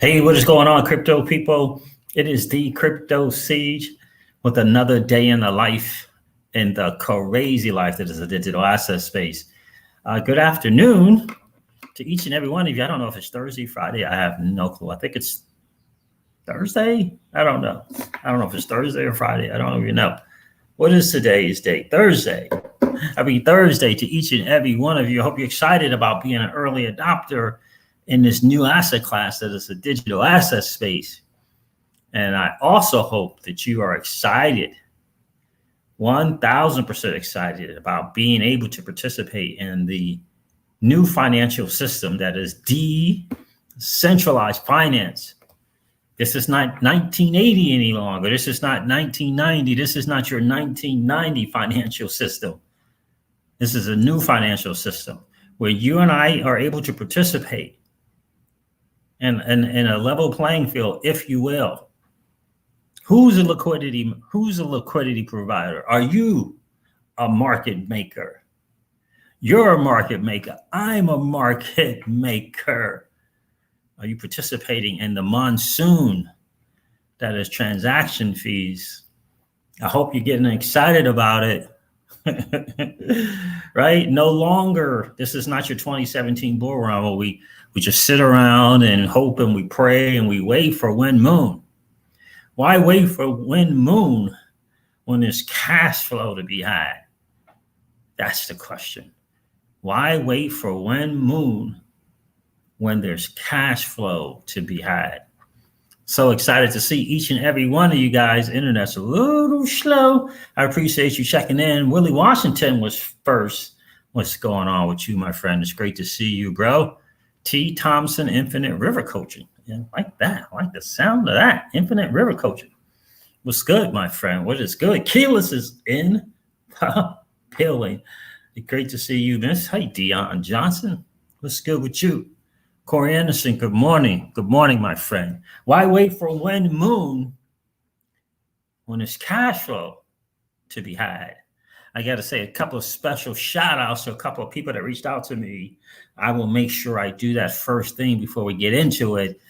Hey, what is going on, crypto people? It is the Crypto Siege with another day in the life, in the crazy life that is a digital asset space. Good afternoon to each and every one of you. I don't know if it's Thursday, Friday. I have no clue. I think it's Thursday. I don't know. I don't know if it's Thursday or Friday. I don't even know. What is today's date? Thursday. Happy Thursday to each and every one of you. I hope you're excited about being an early adopter in this new asset class that is a digital asset space. And I also hope that you are excited, 1,000% excited about being able to participate in the new financial system that is decentralized finance. This is not 1980 any longer. This is not 1990. This is not your 1990 financial system. This is a new financial system where you and I are able to participate in a level playing field, if you will. Who's a liquidity provider? Are you a market maker? You're a market maker. I'm a market maker. Are you participating in the monsoon that is transaction fees? I hope you're getting excited about it. Right? No longer, this is not your 2017 bull run where we just sit around and hope and we pray and we wait for wind moon. Why wait for wind moon when there's cash flow to be had? That's the question. Why wait for wind moon when there's cash flow to be had? So excited to see each and every one of you guys. Internet's a little slow. I appreciate you checking in. Willie Washington was first. What's going on with you, my friend? It's great to see you, bro. T. Thompson, Infinite River Coaching. Yeah, like that. I like the sound of that. Infinite River Coaching. What's good, my friend? What is good? Keyless is in the building. Great to see you, Miss. Hey, Dion Johnson. What's good with you? Corey Anderson, good morning. Good morning, my friend. Why wait for wind moon when there's cash flow to be had? I got to say a couple of special shout outs to a couple of people that reached out to me. I will make sure I do that first thing before we get into it.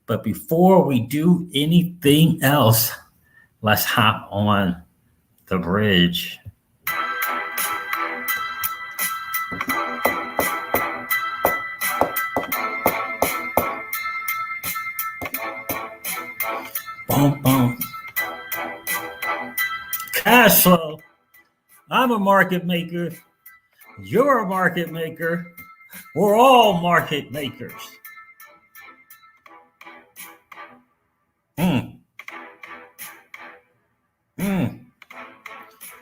But before we do anything else, let's hop on the bridge. Boom, boom. Cash flow. I'm a market maker. You're a market maker. We're all market makers.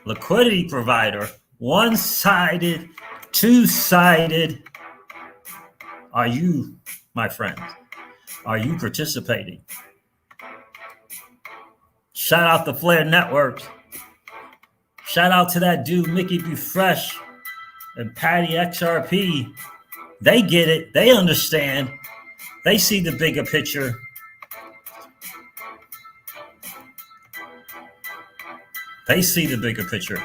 Liquidity provider. One-sided, two-sided. Are you, my friends? Are you participating? Shout out to Flare Networks. Shout out to that dude, Mickey Be Fresh and Patty XRP. They get it. They understand. They see the bigger picture. They see the bigger picture.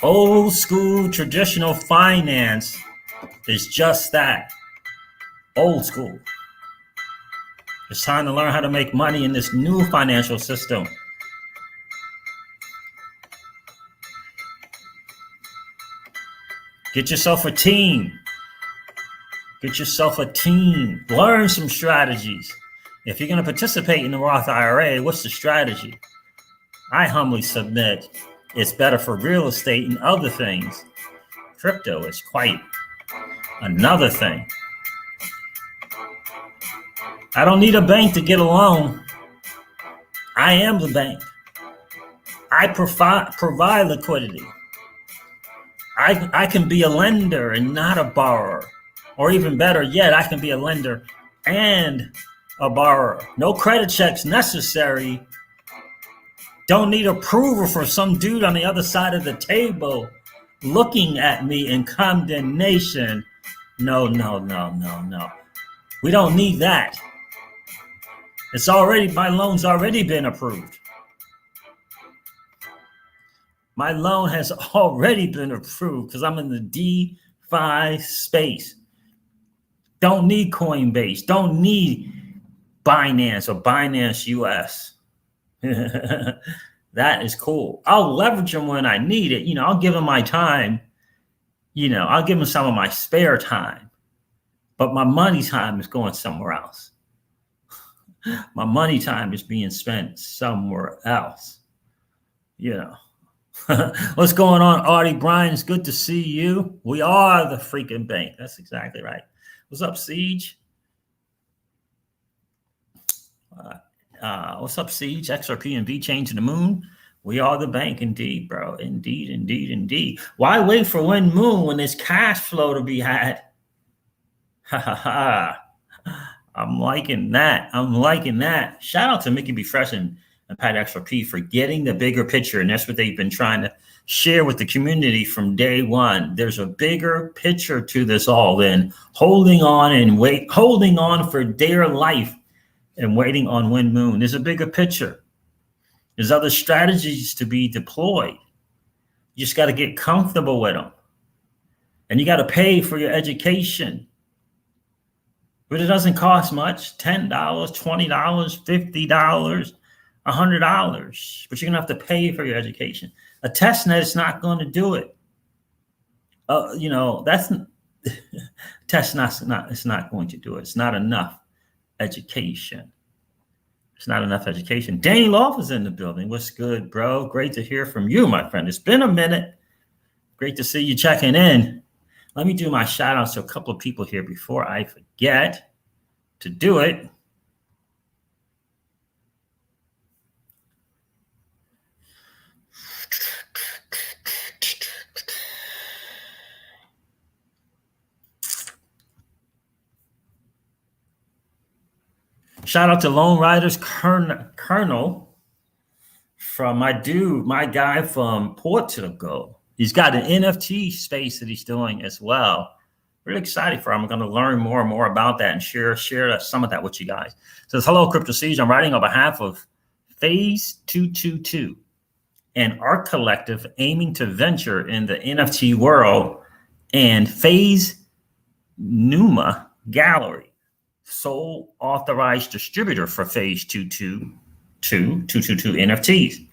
Old school traditional finance is just that. Old school. It's time to learn how to make money in this new financial system. Get yourself a team. Get yourself a team. Learn some strategies. If you're going to participate in the Roth IRA, what's the strategy? I humbly submit it's better for real estate and other things. Crypto is quite another thing. I don't need a bank to get a loan. I am the bank. I provide liquidity. I can be a lender and not a borrower. Or even better yet, I can be a lender and a borrower. No credit checks necessary. Don't need approval for some dude on the other side of the table looking at me in condemnation. No. We don't need that. My loan's already been approved. My loan has already been approved because I'm in the DeFi space. Don't need Coinbase. Don't need Binance or Binance US. That is cool. I'll leverage them when I need it. I'll give them my time. I'll give them some of my spare time. But my money time is going somewhere else. My money time is being spent somewhere else. What's going on, Artie Bryan? It's good to see you. We are the freaking bank. That's exactly right. What's up, Siege? What's up, Siege? XRP and VeChain to the moon. We are the bank, indeed, bro. Indeed, indeed, indeed. Why wait for when moon when there's cash flow to be had? Ha ha ha. I'm liking that. I'm liking that. Shout out to Mickey B. Fresh and Pat XRP for getting the bigger picture. And that's what they've been trying to share with the community from day one. There's a bigger picture to this all than holding on for dear life and waiting on when moon. There's a bigger picture. There's other strategies to be deployed. You just got to get comfortable with them. And you got to pay for your education. But it doesn't cost much, $10, $20, $50, $100. But you're going to have to pay for your education. A test net is not going to do it. That's test not. It's not going to do it. It's not enough education. It's not enough education. Danny Loff is in the building. What's good, bro? Great to hear from you, my friend. It's been a minute. Great to see you checking in. Let me do my shout outs to a couple of people here before I forget to do it. Shout out to LoneRidersCoronel from my guy from Portugal. He's got an NFT space that he's doing as well. Really excited for him. I'm going to learn more and more about that and share some of that with you guys. It says, hello, Crypto Siege. I'm writing on behalf of Phase 222, an art collective aiming to venture in the NFT world, and Phase Llama Gallery, sole authorized distributor for Phase 222 NFTs.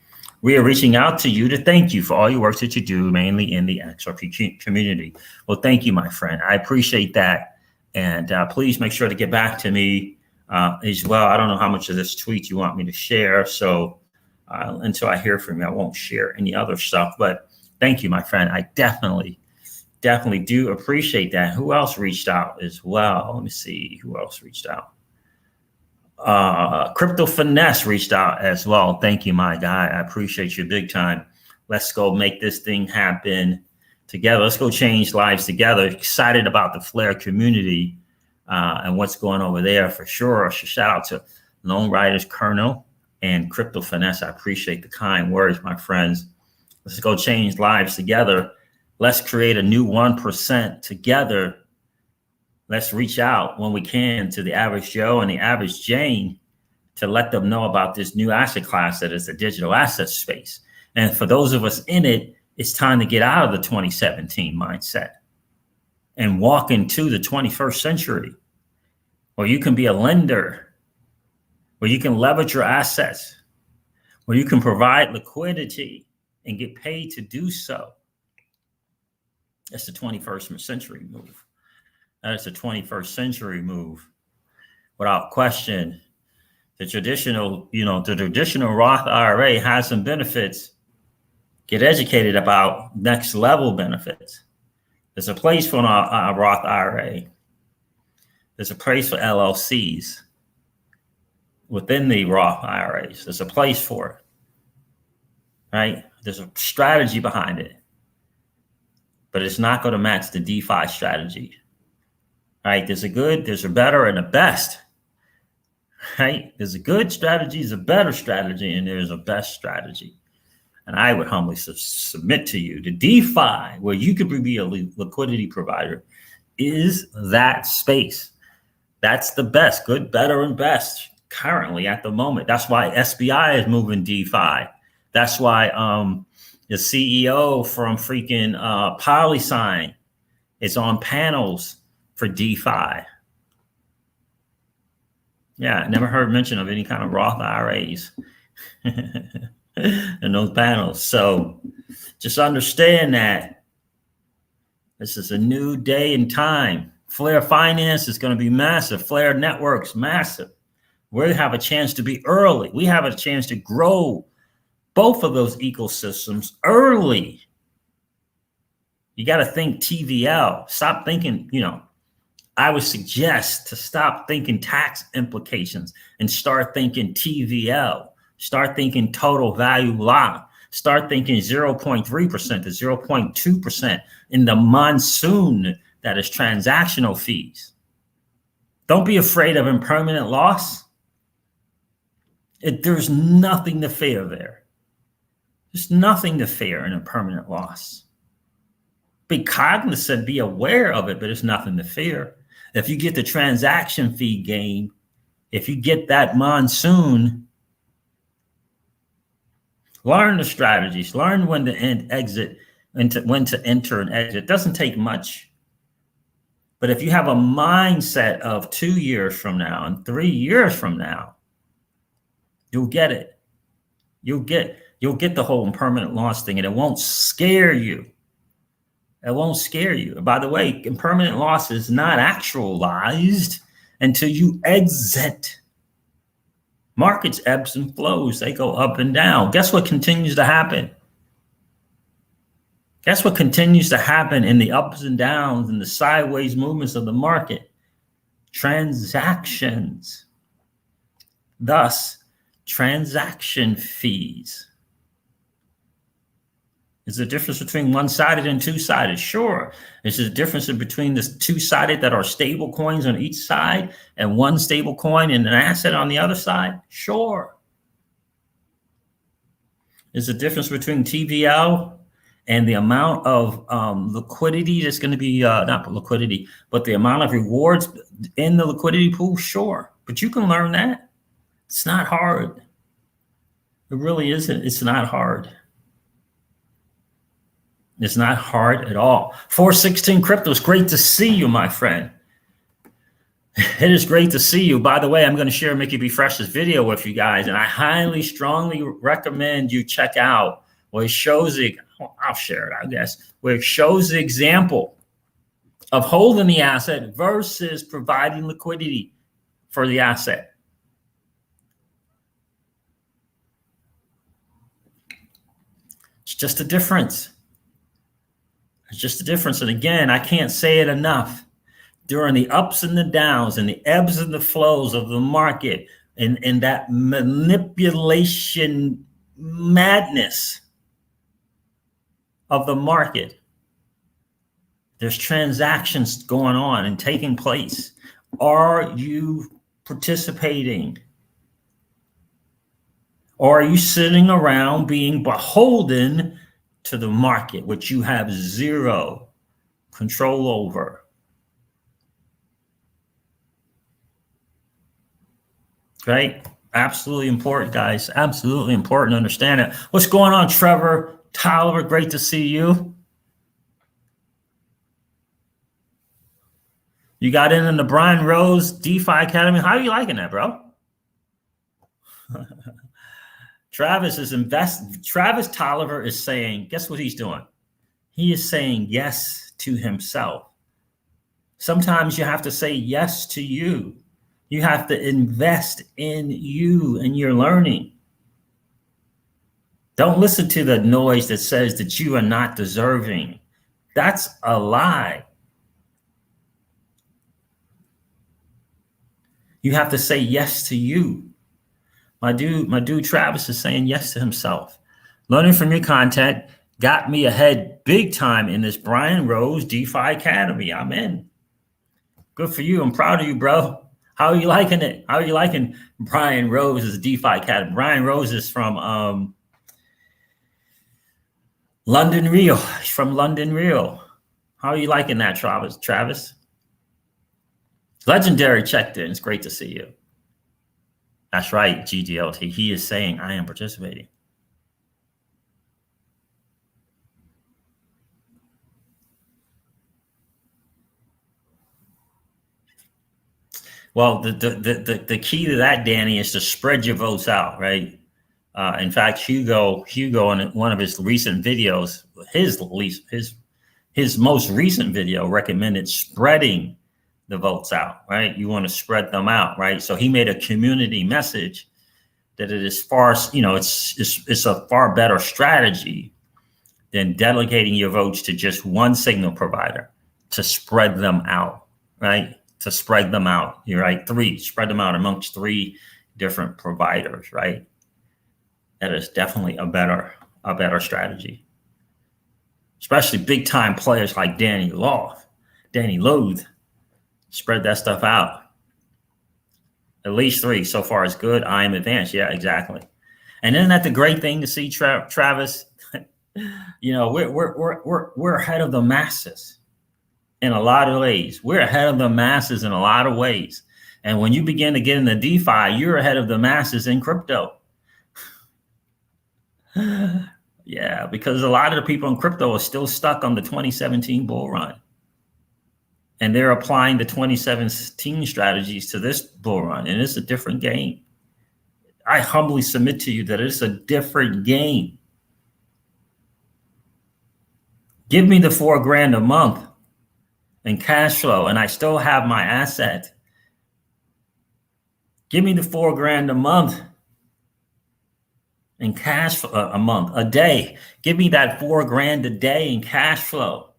We are reaching out to you to thank you for all your work that you do, mainly in the XRP community. Well, thank you, my friend. I appreciate that. And please make sure to get back to me as well. I don't know how much of this tweet you want me to share. So until I hear from you, I won't share any other stuff. But thank you, my friend. I definitely do appreciate that. Who else reached out as well? Let me see who else reached out. Crypto Finesse reached out as well. Thank you, my guy. I appreciate you big time. Let's go make this thing happen together. Let's go change lives together. Excited about the Flare community and what's going over there for sure. Shout out to LoneRidersCoronel and Crypto Finesse. I appreciate the kind words, my friends. Let's go change lives together. Let's create a new 1% together. Let's reach out when we can to the average Joe and the average Jane to let them know about this new asset class that is the digital asset space. And for those of us in it, it's time to get out of the 2017 mindset and walk into the 21st century where you can be a lender, where you can leverage your assets, where you can provide liquidity and get paid to do so. That's the 21st century move. That is a 21st century move, without question. The traditional Roth IRA has some benefits. Get educated about next level benefits. There's a place for a Roth IRA. There's a place for LLCs within the Roth IRAs. There's a place for it, right? There's a strategy behind it, but it's not going to match the DeFi strategy. Right? There's a good, there's a better, and a best. Right? There's a good strategy, there's a better strategy, and there's a best strategy. And I would humbly submit to you, the DeFi, where you could be a liquidity provider, is that space. That's the best, good, better, and best currently at the moment. That's why SBI is moving DeFi. That's why the CEO from freaking PolySign is on panels for DeFi. Yeah, I never heard mention of any kind of Roth IRAs in those panels. So just understand that this is a new day and time. Flare Finance is going to be massive. Flare Networks, massive. We have a chance to be early. We have a chance to grow both of those ecosystems early. You got to think TVL. Stop thinking, I would suggest to stop thinking tax implications and start thinking TVL. Start thinking total value lock. Start thinking 0.3% to 0.2% in the monsoon that is transactional fees. Don't be afraid of impermanent loss. There's nothing to fear there. There's nothing to fear in a permanent loss. Be cognizant, be aware of it, but there's nothing to fear. If you get the transaction fee gain, if you get that monsoon, learn the strategies, learn when to exit and when to enter and exit. It doesn't take much. But if you have a mindset of 2 years from now and 3 years from now, you'll get it. You'll get the whole impermanent loss thing, and it won't scare you. It won't scare you. By the way, impermanent loss is not actualized until you exit. Markets ebbs and flows. They go up and down. Guess what continues to happen? Guess what continues to happen in the ups and downs and the sideways movements of the market? Transactions. Thus, transaction fees. Is there a difference between one-sided and two-sided? Sure. Is there a difference between the two-sided that are stable coins on each side and one stable coin and an asset on the other side? Sure. Is there a difference between TVL and the amount of liquidity that's going to be, not liquidity, but the amount of rewards in the liquidity pool? Sure. But you can learn that. It's not hard. It really isn't. It's not hard. It's not hard at all. 416 Crypto, it's great to see you, my friend. It is great to see you. By the way, I'm going to share Mickey B. Fresh's video with you guys, and I highly, strongly recommend you check out where it shows I'll share it, I guess, where it shows the example of holding the asset versus providing liquidity for the asset. It's just a difference. It's just a difference. And again, I can't say it enough. During the ups and the downs and the ebbs and the flows of the market and that manipulation madness of the market, there's transactions going on and taking place. Are you participating? Or are you sitting around being beholden to the market, which you have zero control over? Right? Absolutely important, guys. Absolutely important to understand it. What's going on, Trevor? Tyler, great to see you. You got in the Brian Rose DeFi Academy. How are you liking that, bro? Travis Tolliver is saying, guess what he's doing? He is saying yes to himself. Sometimes you have to say yes to you. You have to invest in you and your learning. Don't listen to the noise that says that you are not deserving. That's a lie. You have to say yes to you. My dude Travis is saying yes to himself. Learning from your content got me ahead big time in this Brian Rose DeFi Academy. I'm in. Good for you. I'm proud of you, bro. How are you liking it? How are you liking Brian Rose's DeFi Academy? Brian Rose is from London Real. He's from London Real. How are you liking that, Travis? Legendary checked in. It's great to see you. That's right, GDLT. He is saying, I am participating. Well, the key to that, Danny, is to spread your votes out, right? In fact, Hugo, in one of his recent videos, his most recent video recommended spreading the votes out, right? You want to spread them out, right? So he made a community message that it is far, it's a far better strategy than delegating your votes to just one signal provider, to spread them out, right? To spread them out. You're right. Spread them out amongst 3 different providers, right? That is definitely a better strategy. Especially big time players like Danny Loth, spread that stuff out. At least 3 so far is good. I am advanced. Yeah, exactly. And isn't that the great thing to see, Travis? We're ahead of the masses in a lot of ways. We're ahead of the masses in a lot of ways. And when you begin to get into DeFi, you're ahead of the masses in crypto. Yeah, because a lot of the people in crypto are still stuck on the 2017 bull run. And they're applying the 2017 strategies to this bull run. And it's a different game. I humbly submit to you that it's a different game. Give me the $4,000 a month in cash flow, and I still have my asset. Give me the $4,000 a month in cash flow, a day. Give me that $4,000 a day in cash flow.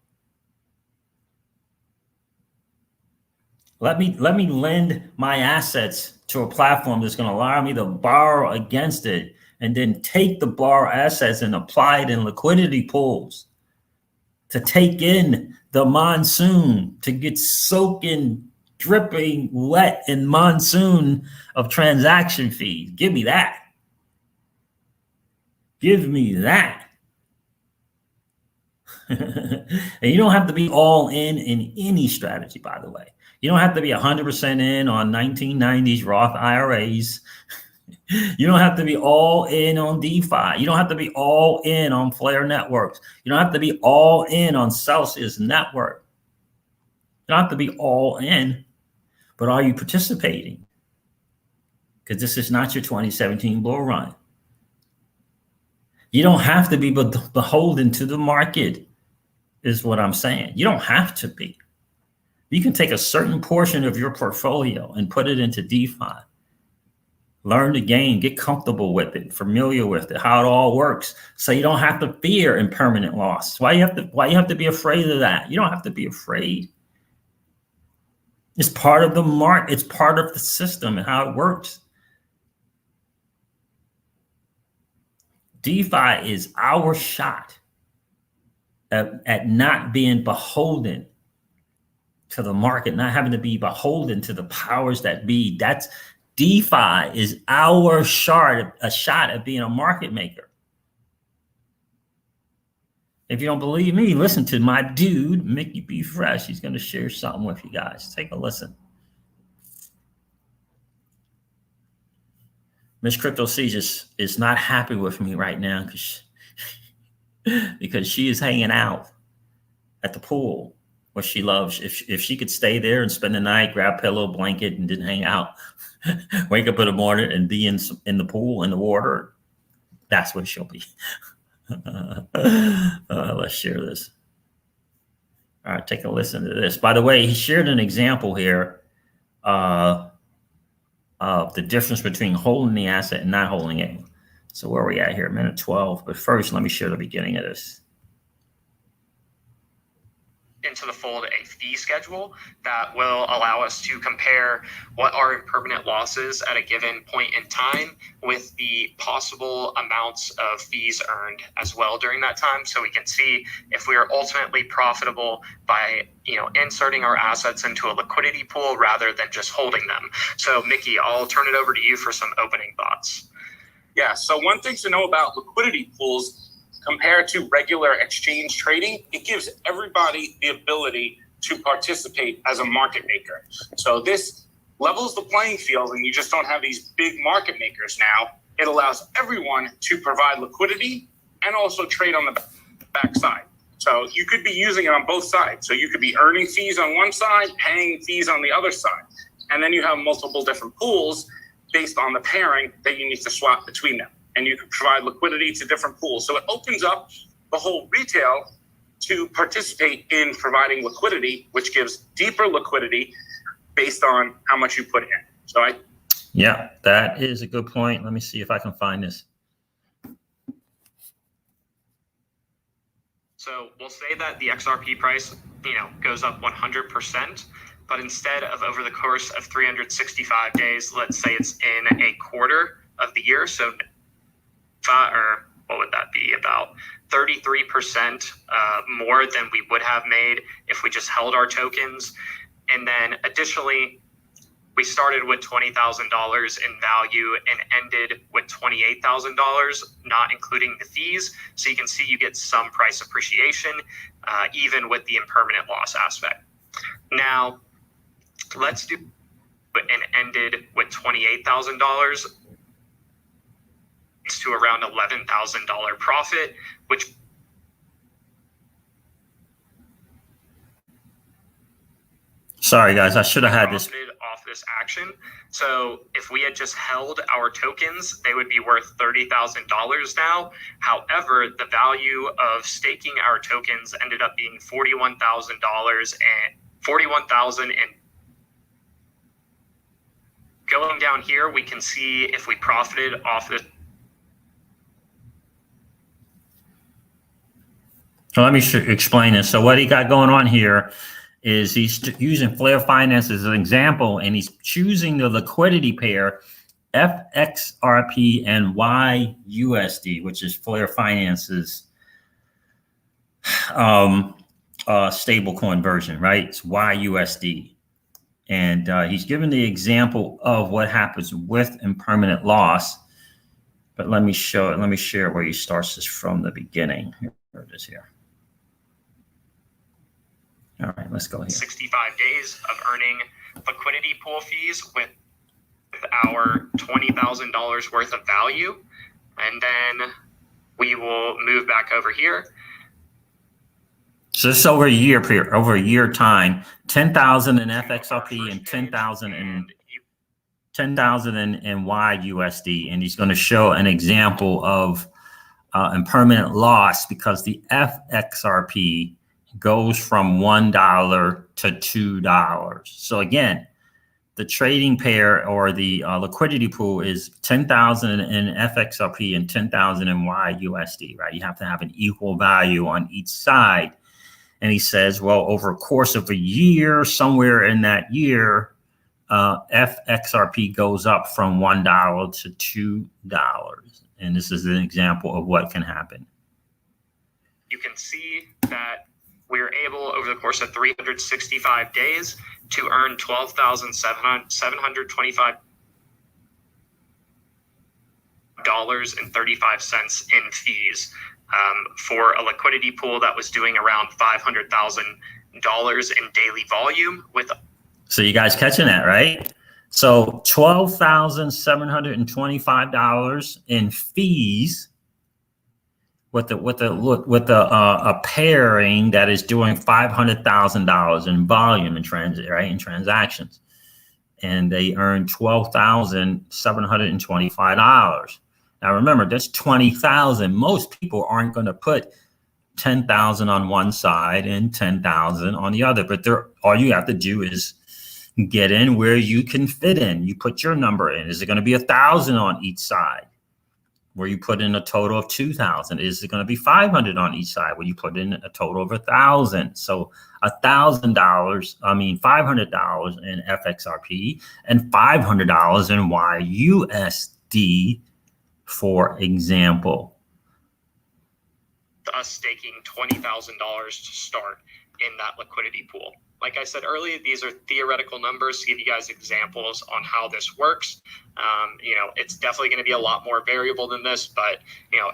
Let me lend my assets to a platform that's going to allow me to borrow against it, and then take the borrow assets and apply it in liquidity pools to take in the monsoon, to get soaking, dripping wet in monsoon of transaction fees. Give me that. Give me that. And you don't have to be all in any strategy, by the way. You don't have to be 100% in on 1990s Roth IRAs. You don't have to be all in on DeFi. You don't have to be all in on Flare networks. You don't have to be all in on Celsius network. You don't have to be all in, but are you participating? Because this is not your 2017 bull run. You don't have to be beholden to the market, is what I'm saying. You don't have to be. You can take a certain portion of your portfolio and put it into DeFi. Learn the game, get comfortable with it, familiar with it, how it all works, so you don't have to fear impermanent loss. Why you have to be afraid of that? You don't have to be afraid. It's part of the market. It's part of the system and how it works. DeFi is our shot at not being beholden to the market, not having to be beholden to the powers that be. That's DeFi is our shot at being a market maker. If you don't believe me, listen to my dude, Mickey B. Fresh. He's going to share something with you guys. Take a listen. Miss Crypto C is not happy with me right now because she is hanging out at the pool, what she loves. If she could stay there and spend the night, grab pillow, blanket, and didn't hang out, wake up in the morning and be in the pool, in the water, that's what she'll be. Let's share this. All right, take a listen to this. By the way, he shared an example here of the difference between holding the asset and not holding it. So where are we at here? Minute 12. But first, let me share the beginning of this. Into the fold a fee schedule that will allow us to compare what are impermanent losses at a given point in time with the possible amounts of fees earned as well during that time, so we can see if we are ultimately profitable by inserting our assets into a liquidity pool rather than just holding them. So Mickey, I'll turn it over to you for some opening thoughts. Yeah, so one thing to know about liquidity pools compared to regular exchange trading, it gives everybody the ability to participate as a market maker. So this levels the playing field, and you just don't have these big market makers now. It allows everyone to provide liquidity and also trade on the backside. So you could be using it on both sides. So you could be earning fees on one side, paying fees on the other side. And then you have multiple different pools based on the pairing that you need to swap between them. And you can provide liquidity to different pools. So it opens up the whole retail to participate in providing liquidity, which gives deeper liquidity based on how much you put in. So yeah, that is a good point. Let me see if I can find this. So we'll say that the XRP price, goes up 100%, but instead of over the course of 365 days, let's say it's in a quarter of the year. So, or what would that be? About 33% more than we would have made if we just held our tokens. And then additionally, we started with $20,000 in value and ended with $28,000, not including the fees. So you can see you get some price appreciation, even with the impermanent loss aspect. Now, let's do and ended with $28,000 to around $11,000 profit, which sorry guys, I should have had this off this action. So if we had just held our tokens, they would be worth $30,000 now. However, the value of staking our tokens ended up being $41,000 and $41,000. And going down here, we can see if we profited off this. So let me explain this. So what he got going on here is he's using Flare Finance as an example, and he's choosing the liquidity pair FXRP and YUSD, which is Flare Finance's stablecoin version, right? It's YUSD. And he's given the example of what happens with impermanent loss. But let me show it. Let me share where he starts this from the beginning. Here it is here. All right, let's go here. 65 days of earning liquidity pool fees with our $20,000 worth of value. And then we will move back over here. So this is over a year period, over a year time, 10,000 in FXRP and 10,000 in YUSD. And he's going to show an example of impermanent loss because the FXRP goes from $1 to $2. So again, the trading pair or the liquidity pool is 10,000 in FXRP and 10,000 in YUSD, right? You have to have an equal value on each side. And he says, well, over a course of a year, somewhere in that year, FXRP goes up from $1 to $2. And this is an example of what can happen. You can see that we're able over the course of 365 days to earn $12,725.35 in fees for a liquidity pool that was doing around $500,000 in daily volume. So you guys catching that, right? So $12,725 in fees with a pairing that is doing $500,000 in volume in transactions, and they earn $12,725. Now remember, that's 20,000. Most people aren't going to put 10,000 on one side and 10,000 on the other, but all you have to do is get in where you can fit in. You put your number in. Is it going to be 1,000 on each side, where you put in a total of 2,000? Is it going to be 500 on each side, where you put in a total of 1,000? So $500 in FXRP and $500 in YUSD, for example. Us staking $20,000 to start in that liquidity pool. Like I said earlier, these are theoretical numbers to give you guys examples on how this works. It's definitely going to be a lot more variable than this, but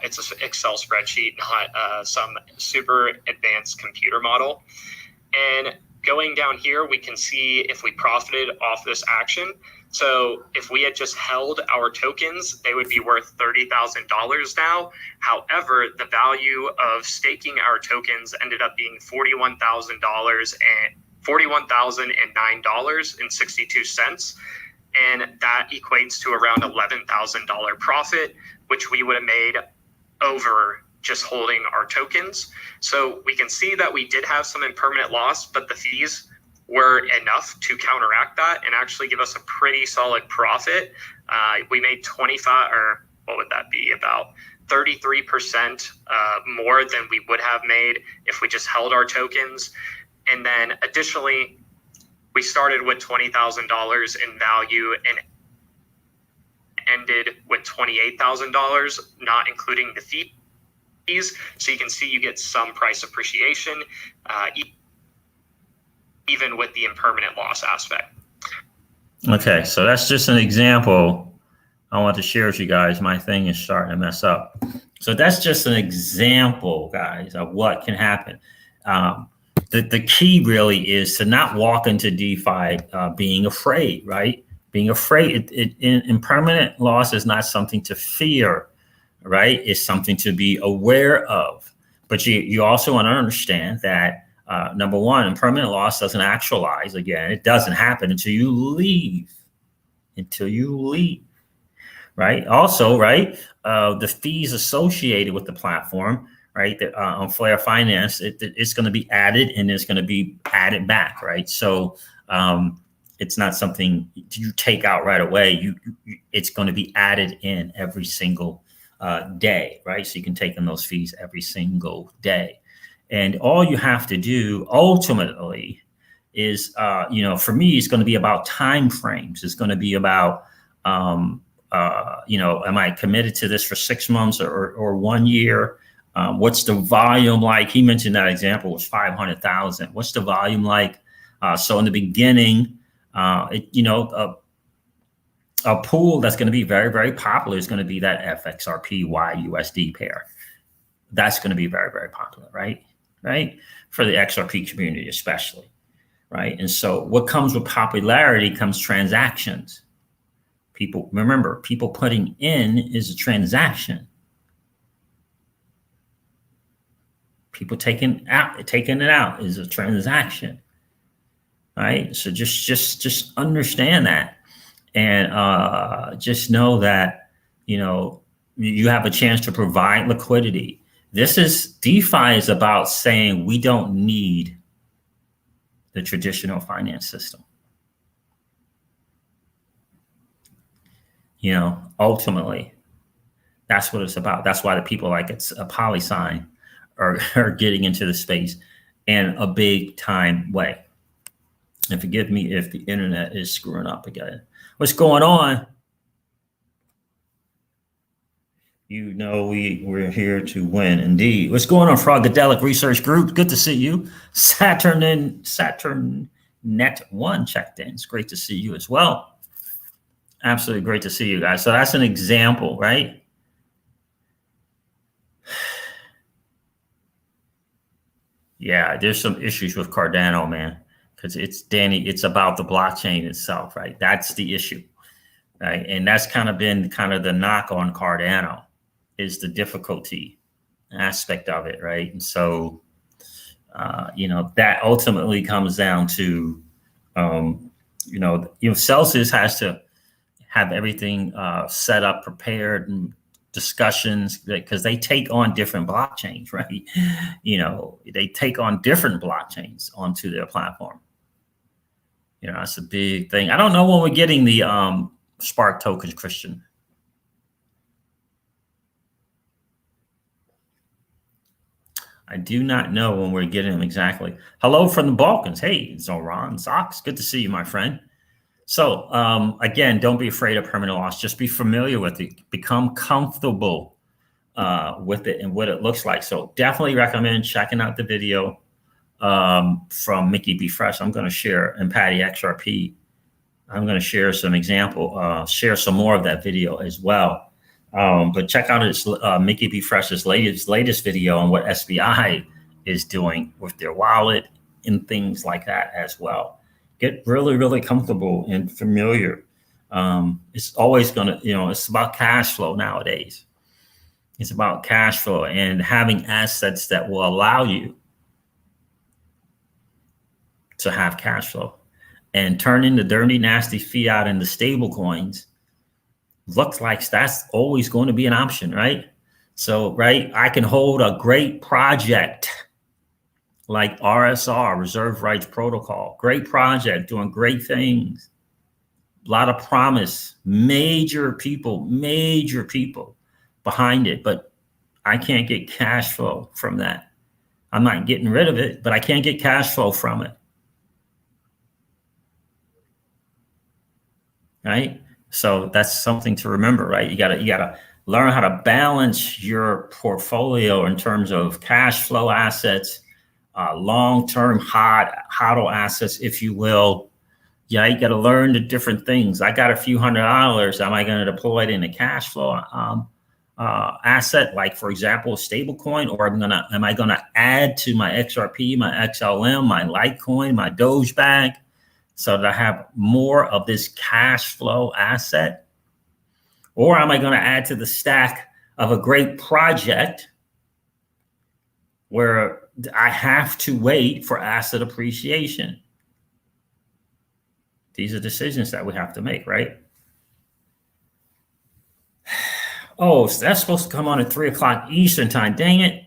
it's an Excel spreadsheet, not some super advanced computer model. And going down here, we can see if we profited off this action. So if we had just held our tokens, they would be worth $30,000 now. However, the value of staking our tokens ended up being $41,000 and $41,009.62. And that equates to around $11,000 profit, which we would have made over just holding our tokens. So we can see that we did have some impermanent loss, but the fees were enough to counteract that and actually give us a pretty solid profit. We made 25, or what would that be, about 33% more than we would have made if we just held our tokens. And then additionally, we started with $20,000 in value and ended with $28,000, not including the fees. So you can see you get some price appreciation, even with the impermanent loss aspect. Okay, so that's just an example I want to share with you guys. My thing is starting to mess up. So that's just an example, guys, of what can happen. The key really is to not walk into DeFi being afraid, right? Being afraid. Impermanent loss is not something to fear, right? It's something to be aware of. But you also want to understand that, number one, impermanent loss doesn't actualize. Again, it doesn't happen until you leave. Right? Also, right, the fees associated with the platform, right, that on Flare Finance, it's going to be added and it's going to be added back, right? So it's not something you take out right away. It's going to be added in every single day, right? So you can take in those fees every single day. And all you have to do ultimately is, for me, it's going to be about time frames. It's going to be about, am I committed to this for 6 months or 1 year? What's the volume like? He mentioned that example was 500,000. What's the volume like? So in the beginning, a pool that's going to be very, very popular is going to be that FXRP USD pair. That's going to be very, very popular, right? For the XRP community, especially, right? And so what comes with popularity comes transactions. People putting in is a transaction. People taking it out is a transaction, right? So just understand that, and just know that you have a chance to provide liquidity. DeFi is about saying we don't need the traditional finance system. Ultimately, that's what it's about. That's why the people like it's a PolySign are getting into the space in a big time way. And forgive me if the internet is screwing up again. What's going on? We're here to win, indeed. What's going on, Frogdelic Research Group? Good to see you. Saturn Net One checked in. It's great to see you as well. Absolutely great to see you guys. So that's an example, right? Yeah, there's some issues with Cardano, man, because it's about the blockchain itself, right? That's the issue, right? And that's been the knock on Cardano, is the difficulty aspect of it, right? And so, that ultimately comes down to, Celsius has to have everything set up, prepared, and discussions, because they take on different blockchains, right? They take on different blockchains onto their platform. That's a big thing. I don't know when we're getting the Spark tokens, Christian. I do not know when we're getting them exactly. Hello from the Balkans. Hey, Zoran Zox, good to see you, my friend. So again, don't be afraid of permanent loss. Just be familiar with it. Become comfortable with it and what it looks like. So definitely recommend checking out the video from Mickey B. Fresh. I'm going to share, and Patty XRP. I'm going to share some share some more of that video as well. But check out his Mickey B. Fresh's latest video on what SBI is doing with their wallet and things like that as well. Get really, really comfortable and familiar. It's always going to, it's about cash flow nowadays. It's about cash flow and having assets that will allow you to have cash flow. And turning the dirty, nasty fiat into stable coins looks like that's always going to be an option, right? So, right, I can hold a great project like RSR, Reserve Rights Protocol, great project, doing great things, a lot of promise, major people behind it, but I can't get cash flow from that. I'm not getting rid of it, but I can't get cash flow from it. Right? So that's something to remember, right? You gotta learn how to balance your portfolio in terms of cash flow assets, long-term hodl assets, if you will. Yeah, you got to learn the different things. I got a few $100. Am I going to deploy it in a cash flow asset, like for example, a stable coin, or am I gonna add to my XRP, my XLM, my Litecoin, my Doge bag, so that I have more of this cash flow asset? Or am I going to add to the stack of a great project where I have to wait for asset appreciation? These are decisions that we have to make, right? Oh, so that's supposed to come on at 3 o'clock Eastern time. Dang it.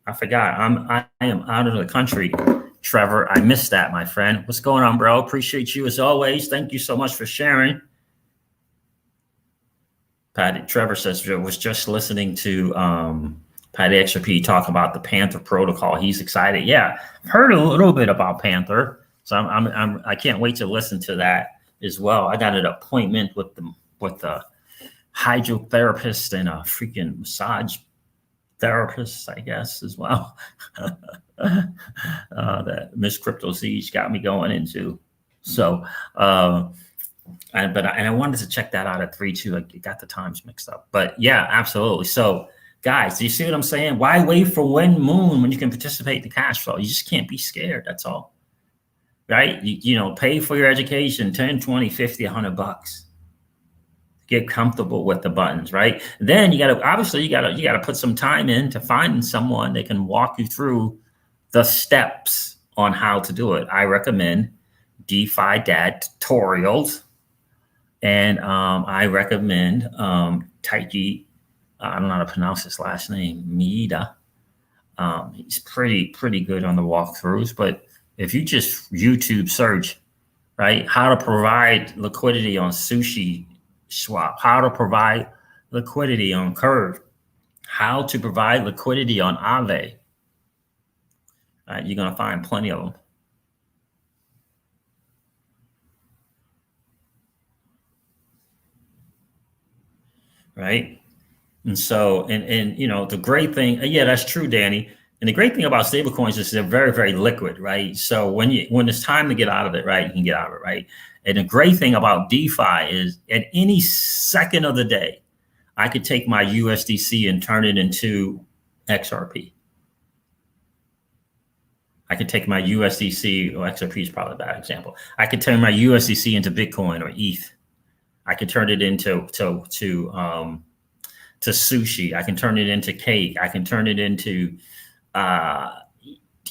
I forgot. I am out of the country. Trevor, I missed that, my friend. What's going on, bro? Appreciate you as always. Thank you so much for sharing. Trevor says, was just listening to Patty XRP talk about the Panther protocol. He's excited. Yeah, heard a little bit about Panther. So I can't wait to listen to that as well. I got an appointment with the hydrotherapist and a freaking massage therapist, I guess, as well. That Miss Crypto Siege got me going into. So, and I wanted to check that out at 3 too. I got the times mixed up, but yeah, absolutely. So, guys, do you see what I'm saying? Why wait for when moon when you can participate in the cash flow? You just can't be scared. That's all, right? You know, pay for your education, 10, 20, 50, $100. Get comfortable with the buttons, right? Then you gotta put some time in to find someone that can walk you through the steps on how to do it. I recommend DeFi Dad tutorials, and I recommend Taiki. I don't know how to pronounce his last name, Miida. He's pretty good on the walkthroughs. But if you just YouTube search, right, how to provide liquidity on Sushi Swap, how to provide liquidity on Curve, how to provide liquidity on Aave, you're going to find plenty of them. Right? And so, and you know, the great thing, yeah, that's true, Danny. And the great thing about stablecoins is they're very, very liquid, right? So when it's time to get out of it, right, you can get out of it, right? And the great thing about DeFi is at any second of the day, I could take my USDC and turn it into XRP. I could take my USDC, or XRP is probably a bad example. I could turn my USDC into Bitcoin or ETH. I could turn it into sushi. I can turn it into cake. I can turn it into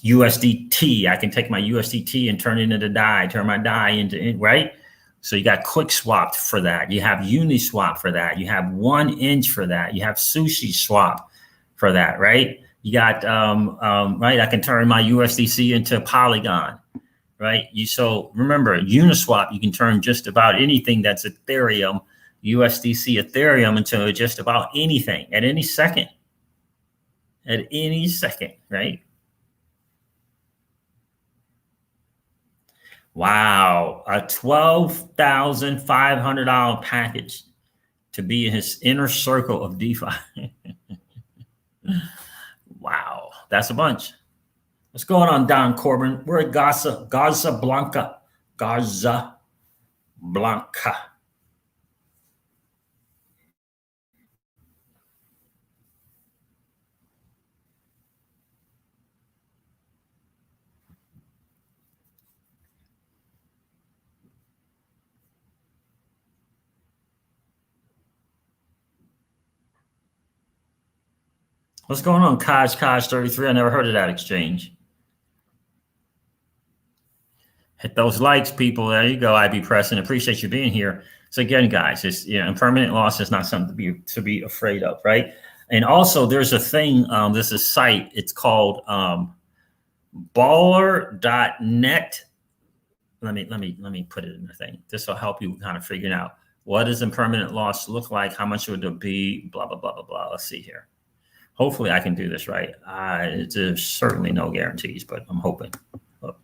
USDT. I can take my USDT and turn it into DAI, turn my DAI into, right? So you got Quick Swap for that. You have Uniswap for that. You have 1inch for that. You have Sushi Swap for that, right? You got, right, I can turn my USDC into Polygon, right? So remember, Uniswap, you can turn just about anything that's Ethereum, USDC Ethereum, into just about anything at any second. At any second, right? Wow, a $12,500 package to be in his inner circle of DeFi. Wow, that's a bunch. What's going on, Don Corbin? We're at Gaza Blanca. What's going on, Kaj 33? I never heard of that exchange. Hit those likes, people. There you go. IB Preston. Appreciate you being here. So again, guys, it's impermanent loss is not something to be afraid of, right? And also, there's a thing. There's a site. It's called baller.net. Let me put it in the thing. This will help you kind of figure out what does impermanent loss look like, how much would it be, blah blah blah blah blah. Let's see here. Hopefully, I can do this right. There's certainly no guarantees, but I'm hoping. Look.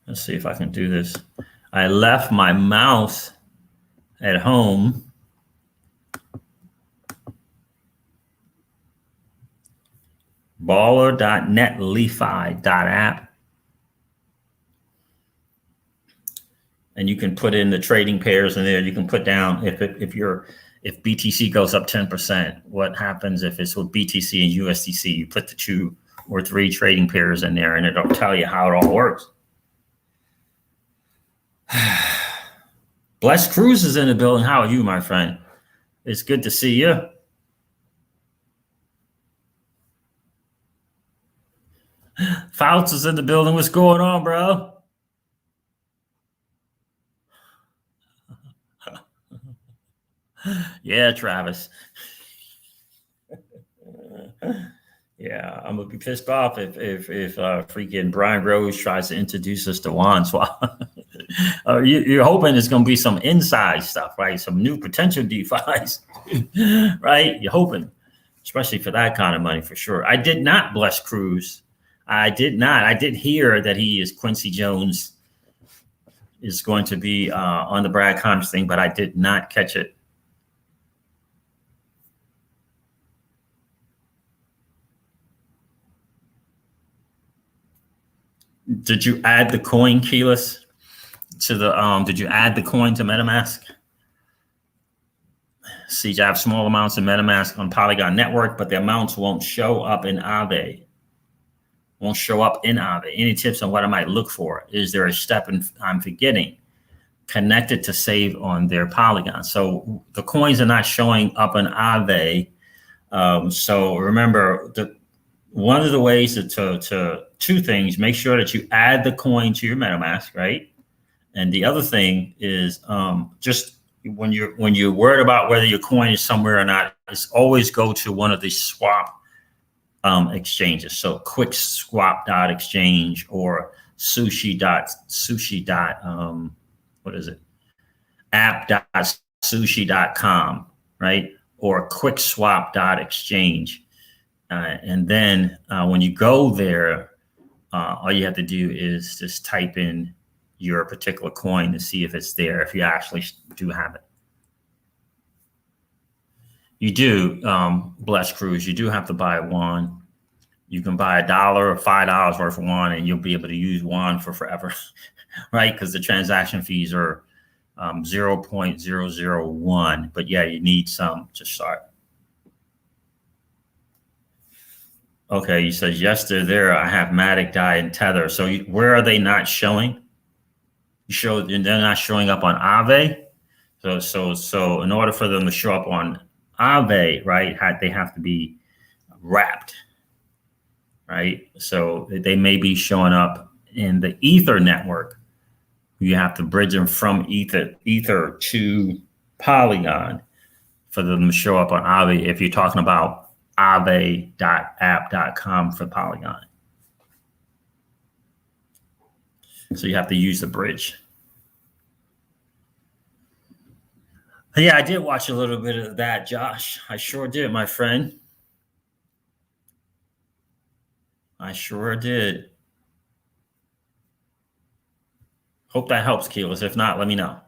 Let's see if I can do this. I left my mouse at home. Baller.netlefi.app. And you can put in the trading pairs in there. You can put down if BTC goes up 10%, what happens if it's with BTC and USDC? You put the 2 or 3 trading pairs in there and it'll tell you how it all works. Bless Cruz is in the building. How are you, my friend? It's good to see you. Fouts is in the building. What's going on, bro? Yeah, Travis. Yeah, I'm gonna be pissed off if freaking Brian Rose tries to introduce us to Juan Swap. You're hoping it's gonna be some inside stuff, right? Some new potential DeFis, right? You're hoping, especially for that kind of money, for sure. I did not bless Cruz. I did not. I did hear that Quincy Jones is going to be on the Brad Combs thing, but I did not catch it. Did you add the coin, Keyless, to the did you add the coin to MetaMask? See, I have small amounts of MetaMask on Polygon Network, but the amounts won't show up in Aave. Won't show up in Aave. Any tips on what I might look for? Is there a step I'm forgetting? Connected to save on their Polygon. So the coins are not showing up in Aave. So remember, one of the ways to 2 things: make sure that you add the coin to your MetaMask, right? And the other thing is just when you're worried about whether your coin is somewhere or not, is always go to one of these swap exchanges. So quickswap.exchange or what is it? app.sushi.com, right? Or quickswap.exchange. And then when you go there, all you have to do is just type in your particular coin to see if it's there, if you actually do have it. You do, Bless Cruz, you do have to buy one. You can buy $1 or $5 worth of one, and you'll be able to use one for forever, right? Because the transaction fees are 0.001. But yeah, you need some to start. Okay, you said yes, they're there. I have Matic, DAI, and Tether. So where are they not showing? They're not showing up on Aave. So in order for them to show up on Aave, right, they have to be wrapped, right? So they may be showing up in the Ether network. You have to bridge them from Ether to Polygon for them to show up on Aave if you're talking about aave.app.com for Polygon. So you have to use the bridge. Yeah, I did watch a little bit of that, Josh. I sure did, my friend. I sure did. Hope that helps, Keyless. If not, let me know.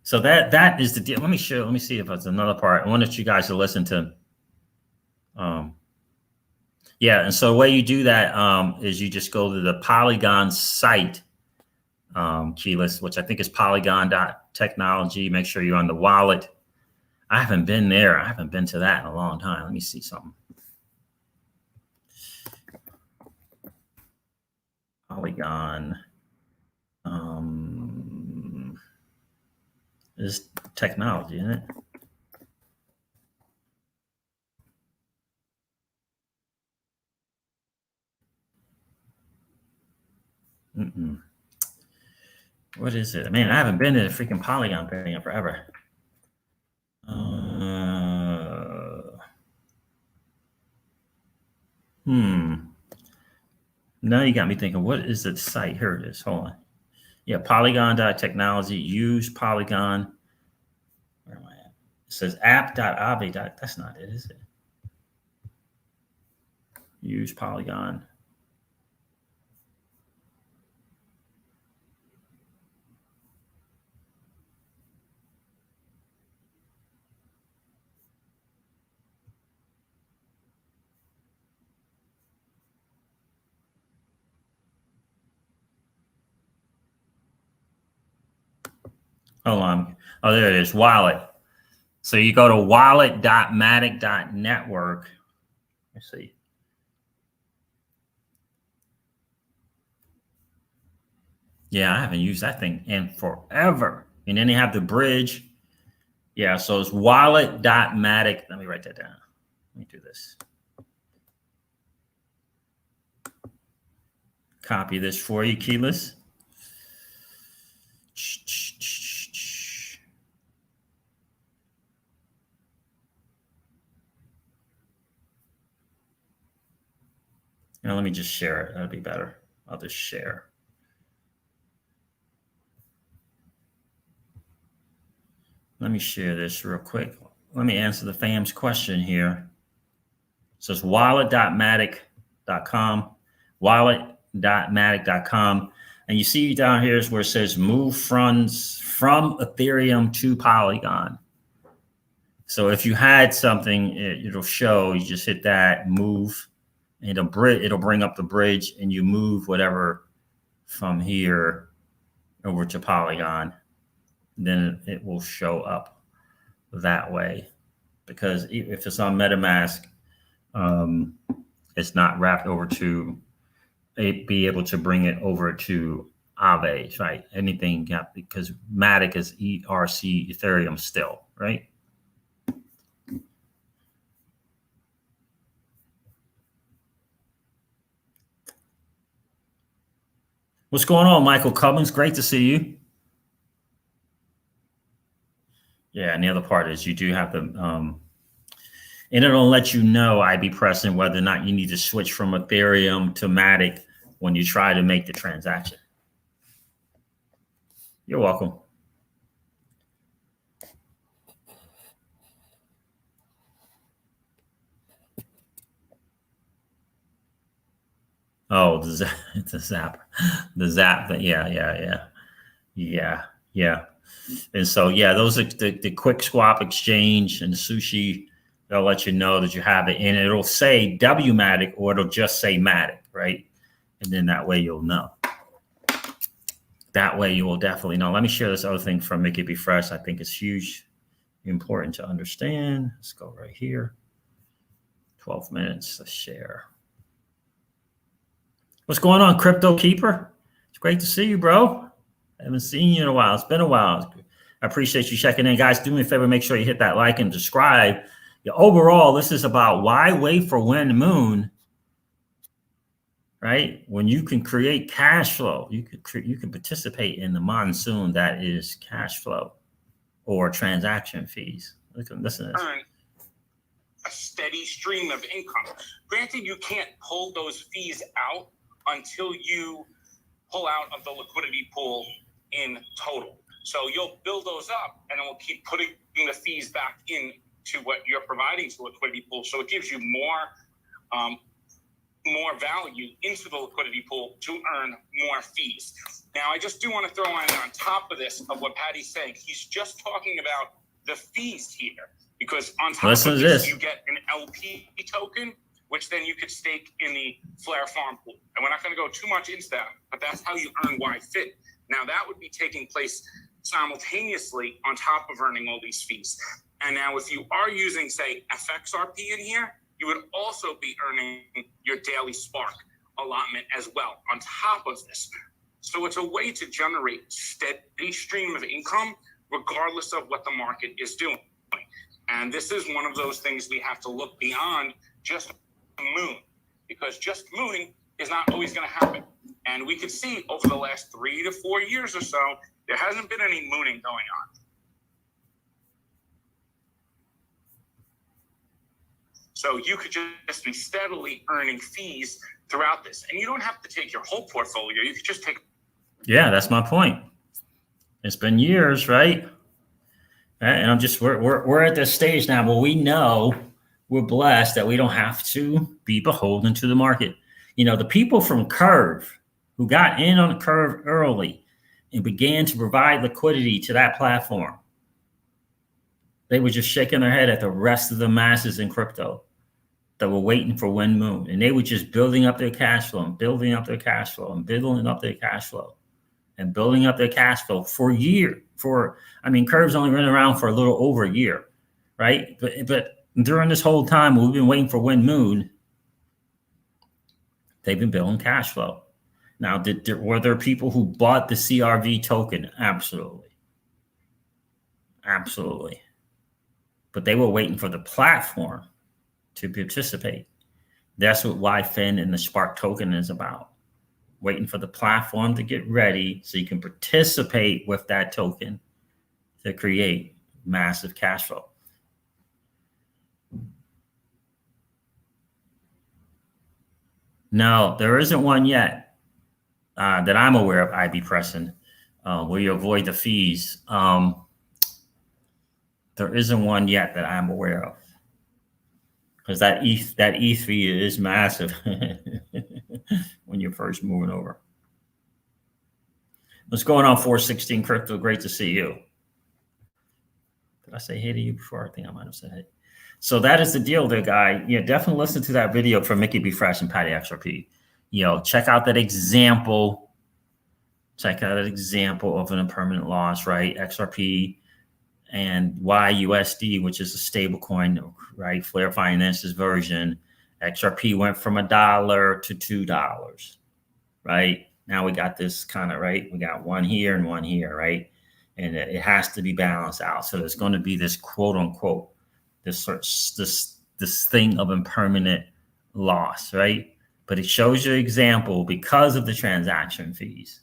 So that is the deal. Let me see if there's another part. I wanted you guys to listen to. Yeah, and so the way you do that is you just go to the Polygon site, Keyless, which I think is polygon.technology. Make sure you're on the wallet. I haven't been there. I haven't been to that in a long time. Let me see something. Polygon. Is technology, isn't it? What is it? Man, I haven't been to the freaking Polygon thing in forever. Now you got me thinking, what is the site? Here it is. Hold on. Yeah, Polygon.technology. Use Polygon. Where am I at? It says app.aave. That's not it, is it? Use Polygon. Hold on. Oh, there it is. Wallet. So you go to wallet.matic.network. Let's see. Yeah, I haven't used that thing in forever. And then they have the bridge. Yeah, so it's wallet.matic. Let me write that down. Let me do this. Copy this for you, Keyless. Now let me just share it. That'll be better. I'll just share. Let me share this real quick. Let me answer the fam's question here. It says wallet.matic.com, wallet.matic.com. And you see down here is where it says move funds from Ethereum to Polygon. So if you had something, it'll show, you just hit that, move, and it'll bring up the bridge, and you move whatever from here over to Polygon. Then it will show up that way. Because if it's on MetaMask, it's not wrapped over to be able to bring it over to Aave, right? Anything, because Matic is ERC Ethereum still, right? What's going on, Michael Cummings? Great to see you. Yeah, and the other part is you do have the, and it'll let you know, IB Preston, whether or not you need to switch from Ethereum to Matic when you try to make the transaction. You're welcome. Oh, the Zap. Yeah. And so, yeah, those are the quick swap exchange and the sushi. They'll let you know that you have it, and it'll say WMatic or it'll just say Matic, right? And then that way you'll know. That way you will definitely know. Let me share this other thing from Mickey Be Fresh. I think it's huge, important to understand. Let's go right here. 12 minutes to share. What's going on, Crypto Keeper? It's great to see you, bro. I haven't seen you in a while. It's been a while. I appreciate you checking in. Guys, do me a favor. Make sure you hit that like and subscribe. Yeah, overall, this is about why wait for when moon, right? When you can create cash flow, you can participate in the monsoon that is cash flow or transaction fees. Listen to this. Earn a steady stream of income. Granted, you can't pull those fees out until you pull out of the liquidity pool in total. So you'll build those up, and it will keep putting the fees back in to what you're providing to the liquidity pool. So it gives you more value into the liquidity pool to earn more fees. Now, I just do want to throw on top of this of what Patty's saying. He's just talking about the fees here, because on top of this, you get an LP token, which then you could stake in the Flare farm pool. And we're not going to go too much into that, but that's how you earn YFIT. Now, that would be taking place simultaneously on top of earning all these fees. And now if you are using, say, FXRP in here, you would also be earning your daily Spark allotment as well on top of this. So it's a way to generate steady stream of income regardless of what the market is doing. And this is one of those things we have to look beyond just moon, because just mooning is not always going to happen. And we could see over the last 3 to 4 years or so, there hasn't been any mooning going on. So you could just be steadily earning fees throughout this. And you don't have to take your whole portfolio. You could just take. Yeah, that's my point. It's been years, right? And we're at this stage now where we know we're blessed that we don't have to be beholden to the market. You know, the people from Curve who got in on the curve early and began to provide liquidity to that platform, they were just shaking their head at the rest of the masses in crypto that were waiting for Wind Moon. And they were just building up their cash flow and building up their cash flow and building up their cash flow and building up their cash flow for a year. Curve's only been around for a little over a year, right? But during this whole time, we've been waiting for Wind Moon. They've been building cash flow. Now, were there people who bought the CRV token? Absolutely. Absolutely. But they were waiting for the platform to participate. That's what YFIN and the Spark token is about. Waiting for the platform to get ready so you can participate with that token to create massive cash flow. No, there isn't one yet that I'm aware of, IB Preston, where you avoid the fees. There isn't one yet that I'm aware of. Because that ETH fee is massive when you're first moving over. What's going on, 416 Crypto? Great to see you. Did I say hey to you before? I think I might have said hey. So that is the deal there, guy. Yeah, definitely listen to that video from Mickey B. Fresh and Patty XRP. Check out that example. Check out an example of an impermanent loss, right? XRP and YUSD, which is a stable coin, right? Flare Finance's version. XRP went from $1 to $2, right? Now we got this kind of, right? We got one here and one here, right? And it has to be balanced out. So there's going to be this quote unquote, this thing of impermanent loss, right? But it shows you an example because of the transaction fees,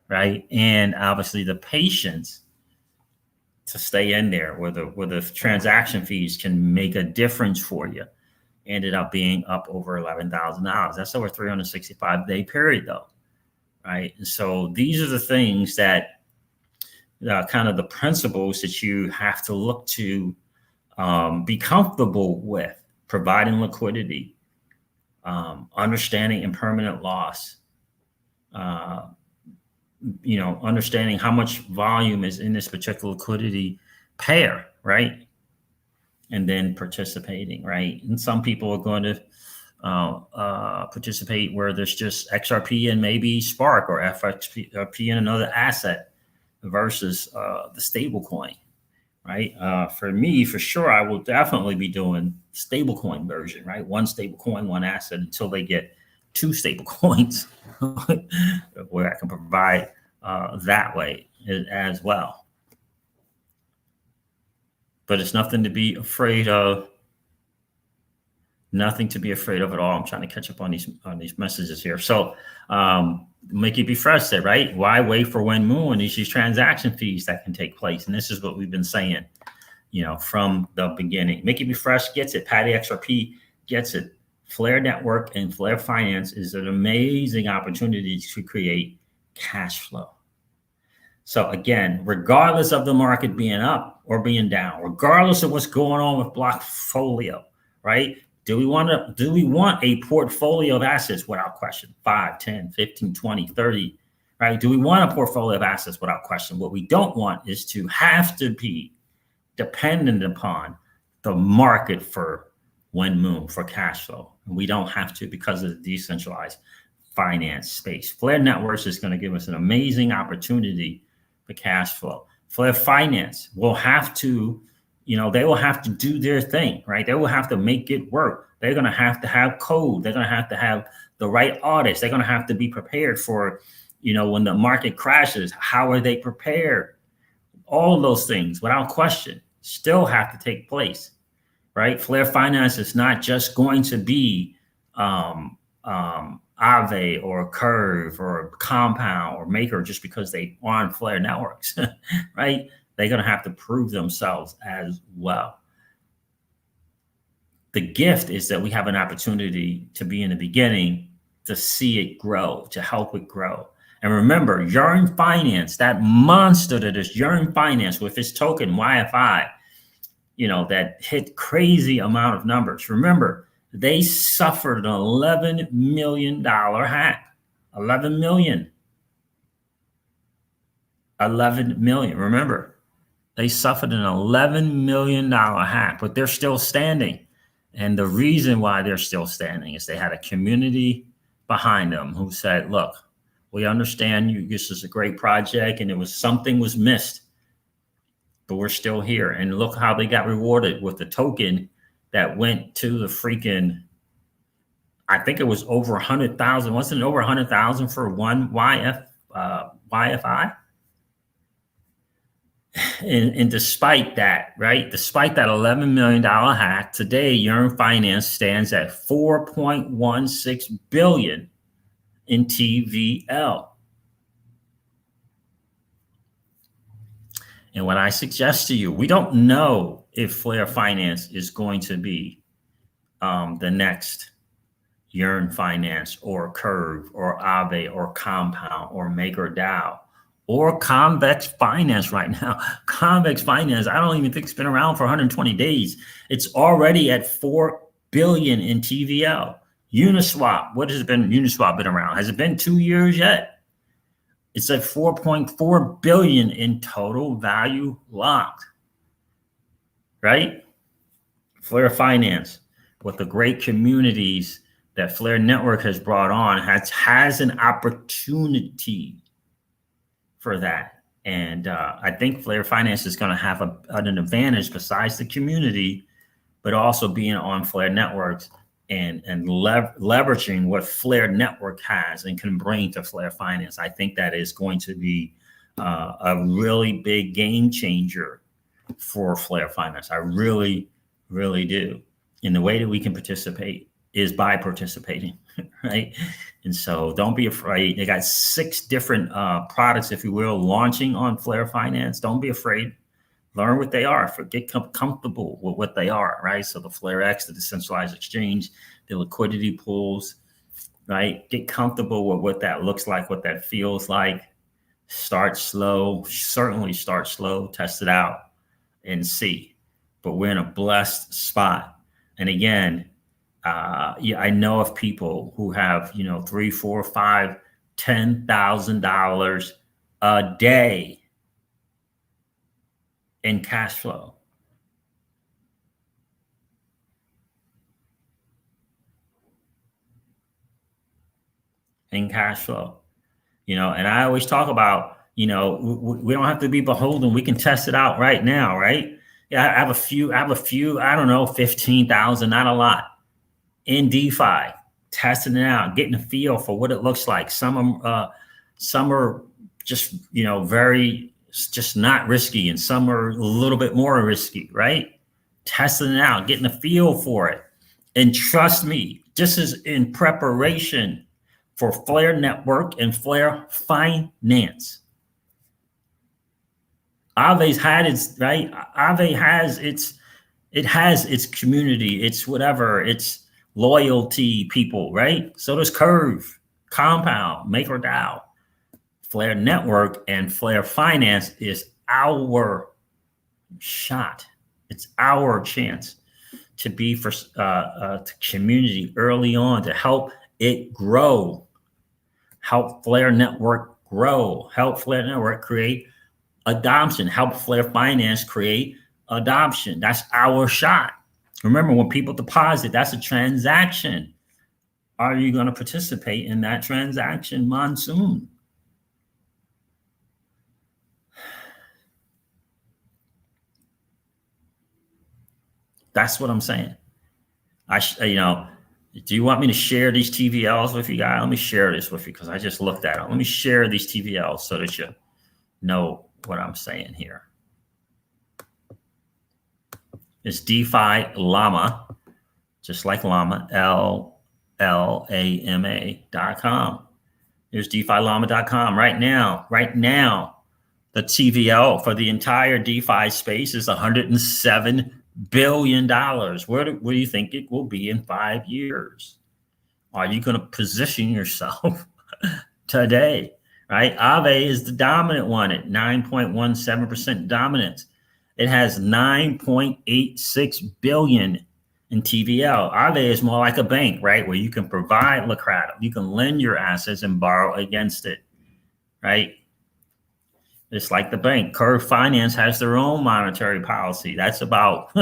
right? And obviously the patience to stay in there where the transaction fees can make a difference for you. Ended up being up over $11,000. That's over 365-day period though, right? And so these are the things that kind of the principles that you have to look to be comfortable with: providing liquidity, understanding impermanent loss, understanding how much volume is in this particular liquidity pair, right? And then participating, right? And some people are going to participate where there's just XRP and maybe Spark, or FXP and another asset versus the stable coin, right? For me, for sure, I will definitely be doing stablecoin version, right? One stablecoin, one asset, until they get two stable coins where I can provide that way as well. But it's nothing to be afraid of. Nothing to be afraid of at all. I'm trying to catch up on these messages here. So Mickey B. Fresh said, right? Why wait for Wind Moon? These transaction fees that can take place. And this is what we've been saying, from the beginning. Mickey B. Fresh gets it. Patty XRP gets it. Flare Network and Flare Finance is an amazing opportunity to create cash flow. So again, regardless of the market being up or being down, regardless of what's going on with Blockfolio, right? Do we want a portfolio of assets? Without question? 5, 10, 15, 20, 30, right? Do we want a portfolio of assets? Without question. What we don't want is to have to be dependent upon the market for Wind Moon, for cash flow. And we don't have to, because of the decentralized finance space. Flare Networks is going to give us an amazing opportunity for cash flow. Flare Finance will have to, they will have to do their thing, right? They will have to make it work. They're going to have code. They're going to have the right audits. They're going to have to be prepared for, when the market crashes. How are they prepared? All of those things, without question, still have to take place, right? Flare Finance is not just going to be Aave or Curve or Compound or Maker just because they are on Flare networks, right? They're going to have to prove themselves as well. The gift is that we have an opportunity to be in the beginning, to see it grow, to help it grow. And remember, Yearn Finance, that monster that is Yearn Finance with its token YFI, that hit crazy amount of numbers. Remember, they suffered an $11 million hack. 11 million. 11 million. Remember, they suffered an $11 million hack, but they're still standing. And the reason why they're still standing is they had a community behind them who said, look, we understand you, this is a great project and something was missed, but we're still here. And look how they got rewarded with the token that went to the freaking, I think it was over 100,000. Wasn't it over 100,000 for one YFI? And despite that, right? Despite that $11 million hack, today Yearn Finance stands at 4.16 billion in TVL. And what I suggest to you, we don't know if Flare Finance is going to be the next Yearn Finance or Curve or Aave or Compound or MakerDAO or Convex Finance right now. Convex Finance, I don't even think it's been around for 120 days. It's already at 4 billion in TVL. Uniswap, what has Uniswap been around? Has it been 2 years yet? It's at 4.4 billion in total value locked, right? Flare Finance, with the great communities that Flare Network has brought on, has an opportunity for that. And I think Flare Finance is going to have an advantage besides the community, but also being on Flare Networks and leveraging what Flare Network has and can bring to Flare Finance. I think that is going to be a really big game changer for Flare Finance. I really, really do. And the way that we can participate is by participating, right? And so don't be afraid. They got 6 different products, if you will, launching on Flare Finance. Don't be afraid. Learn what they are. Get comfortable with what they are, right? So the FlareX, the decentralized exchange, the liquidity pools, right? Get comfortable with what that looks like, what that feels like. Start slow. Certainly start slow. Test it out and see. But we're in a blessed spot. And again, I know of people who have, $3, $4, $5, $10,000 a day in cash flow. And I always talk about, we don't have to be beholden. We can test it out right now, right? Yeah, I have a few, I don't know, 15,000, not a lot, in DeFi, testing it out, getting a feel for what it looks like. Some are just, just not risky, and some are a little bit more risky, right? Testing it out, getting a feel for it. And trust me, this is in preparation for Flare Network and Flare Finance. Aave's had its, right? Aave has its community, its whatever, its loyalty people, right? So does Curve, Compound, MakerDAO. Flare Network and Flare Finance is our shot. It's our chance to be for to community early on, to help it grow, help Flare Network grow, help Flare Network create adoption, help Flare Finance create adoption. That's our shot. Remember, when people deposit, that's a transaction. Are you going to participate in that transaction monsoon? That's what I'm saying. Do you want me to share these TVLs with you guys? Let me share this with you because I just looked at it. Let me share these TVLs so that you know what I'm saying here. It's DeFi Llama, just like Llama, LAMA.com. There's DeFiLlama.com right now. Right now, the TVL for the entire DeFi space is $107 billion. Where do you think it will be in 5 years? Are you going to position yourself today? Right? Aave is the dominant one at 9.17% dominance. It has 9.86 billion in TVL. Aave is more like a bank, right? Where you can provide liquidity. You can lend your assets and borrow against it, right? It's like the bank. Curve Finance has their own monetary policy. That's about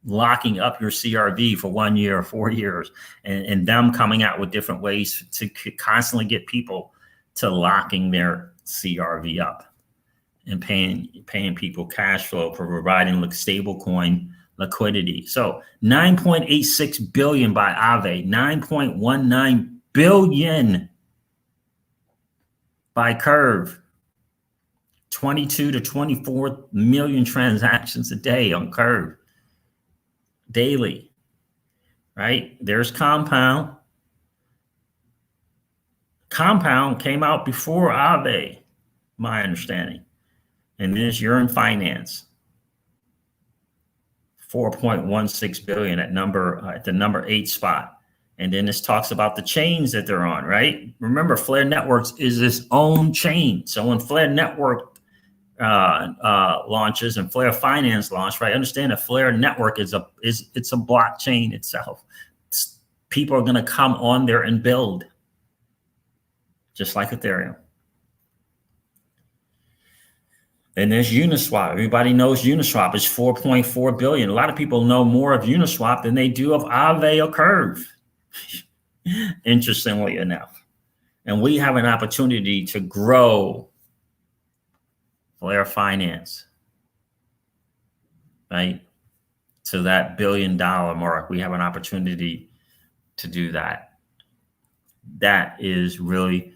locking up your CRV for 1 year or 4 years, and them coming out with different ways to constantly get people to locking their CRV up and paying people cash flow for providing stable coin liquidity. So 9.86 billion by Aave, 9.19 billion by Curve, 22 to 24 million transactions a day on Curve. Daily, right? There's Compound. Compound came out before Aave, my understanding. And there's Yearn Finance, 4.16 billion at the number 8 spot. And then this talks about the chains that they're on, right? Remember, Flare Networks is its own chain. So when Flare Network launches and Flare Finance launch, right? Understand that Flare Network it's a blockchain itself. People are going to come on there and build, just like Ethereum. And there's Uniswap. Everybody knows Uniswap is 4.4 billion. A lot of people know more of Uniswap than they do of Aave or Curve, interestingly enough. And we have an opportunity to grow Flare Finance, right, to that $1 billion mark. We have an opportunity to do that. That is really,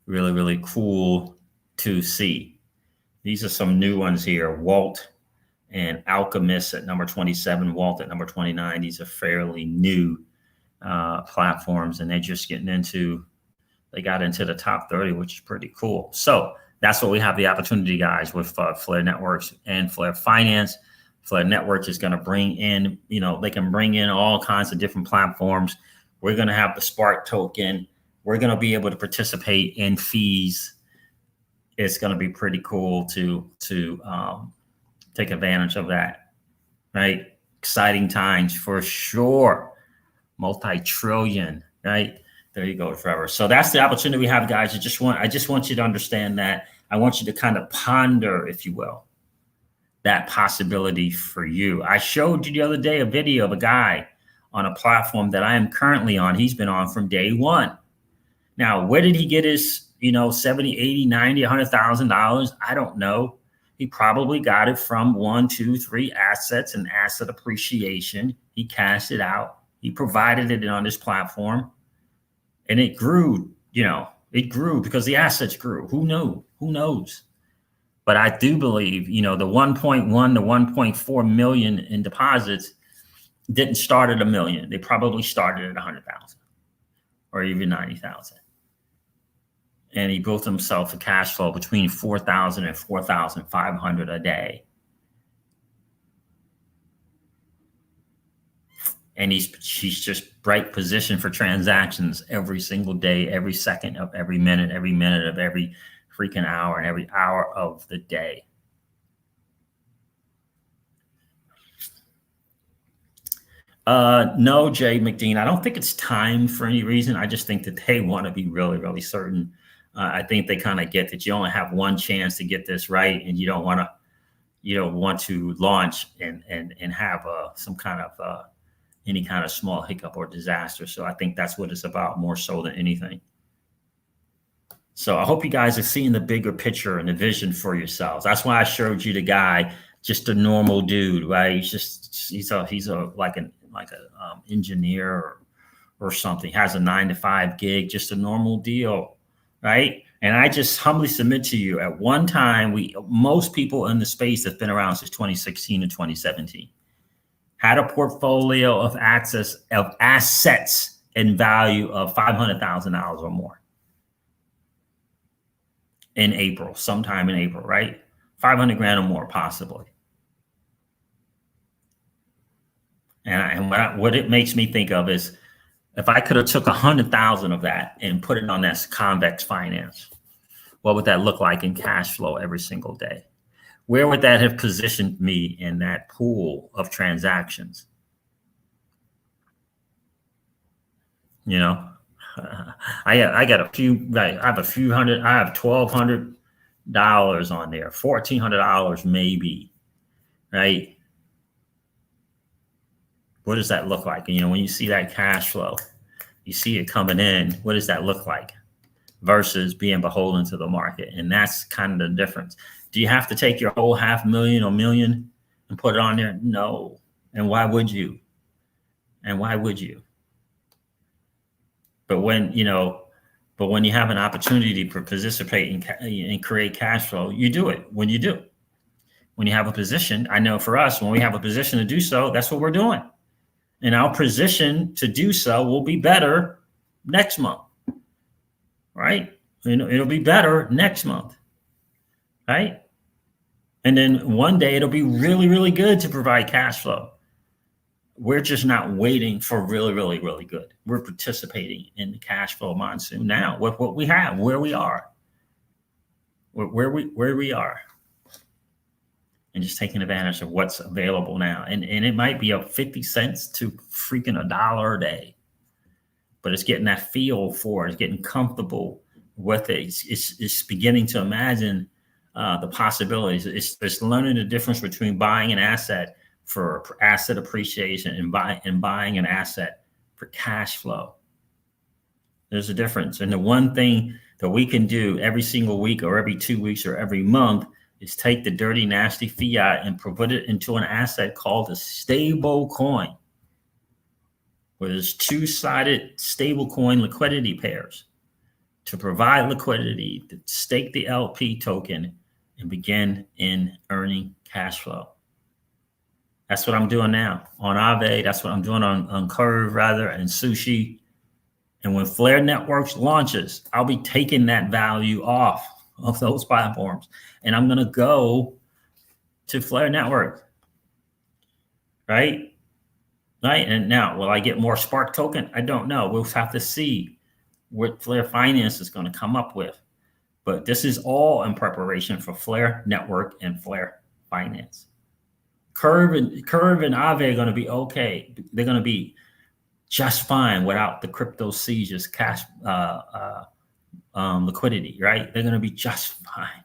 really, really cool to see. These are some new ones here. Walt and Alchemist at number 27, Walt at number 29. These are fairly new platforms, and they're just they got into the top 30, which is pretty cool. So that's what we have the opportunity, guys, with Flare Networks and Flare Finance. Flare Networks is going to bring in, they can bring in all kinds of different platforms. We're going to have the Spark token. We're going to be able to participate in fees. It's going to be pretty cool to take advantage of that, right? Exciting times for sure. Multi-trillion, right? There you go, Trevor. So that's the opportunity we have, guys. I just want you to understand that. I want you to kind of ponder, if you will, that possibility for you. I showed you the other day a video of a guy on a platform that I am currently on. He's been on from day one. Now, where did he get his, 70, 80, 90, $100,000? I don't know. He probably got it from 1, 2, 3 assets and asset appreciation. He cashed it out. He provided it on this platform. And it grew, it grew because the assets grew. Who knew? Who knows? But I do believe, the 1.1 to 1.4 million in deposits didn't start at $1 million. They probably started at 100,000 or even 90,000. And he built himself a cash flow between 4,000 and 4,500 a day. And he's just right positioned for transactions every single day, every second of every minute of every freaking hour, and every hour of the day. No, Jay McDean, I don't think it's time for any reason. I just think that they want to be really, really certain. I think they kind of get that you only have one chance to get this right, and you don't want to launch and have some kind of any kind of small hiccup or disaster. So I think that's what it's about more so than anything. So I hope you guys are seeing the bigger picture and the vision for yourselves. That's why I showed you the guy, just a normal dude, right? He's like an engineer or something, has a 9-to-5 gig, just a normal deal, right? And I just humbly submit to you, at one time, most people in the space have been around since 2016 to 2017. had a portfolio of assets in value of $500,000 or more in April, sometime in April, right? 500 grand or more, possibly. And what it makes me think of is, if I could have took 100,000 of that and put it on that convex finance, what would that look like in cash flow every single day? Where would that have positioned me in that pool of transactions? You know, I got a few, right? I have a few hundred, I have $1,200 on there, $1,400 maybe, right? What does that look like? You know, when you see that cash flow, you see it coming in, what does that look like versus being beholden to the market? And that's kind of the difference. Do you have to take your whole $500,000 or million and put it on there? No. And why would you? And why would you? But when you have an opportunity to participate and create cash flow, you do it. When you have a position, I know for us, when we have a position to do so, that's what we're doing. And our position to do so will be better next month, right? It'll be better next month, right? And then one day it'll be really, really good to provide cash flow. We're just not waiting for really, really, really good. We're participating in the cash flow monsoon now with what we have, where we are, where we are. And just taking advantage of what's available now. And it might be up 50 cents to freaking $1 a day, but it's getting that feel for it. It's getting comfortable with it. It's beginning to imagine the possibilities. It's learning the difference between buying an asset for asset appreciation and buying an asset for cash flow. There's a difference. And the one thing that we can do every single week or every 2 weeks or every month is take the dirty, nasty fiat and put it into an asset called a stable coin, where there's two-sided stable coin liquidity pairs to provide liquidity, to stake the LP token and begin in earning cash flow. That's what I'm doing now on Aave. That's what I'm doing on Curve, and Sushi. And when Flare Networks launches, I'll be taking that value off of those platforms, and I'm going to go to Flare Network, right? And now, will I get more Spark token? I don't know. We'll have to see what Flare Finance is going to come up with. But this is all in preparation for Flare Network and Flare Finance. Curve and Aave are going to be okay. They're going to be just fine without the crypto seizures, cash liquidity, right? They're going to be just fine,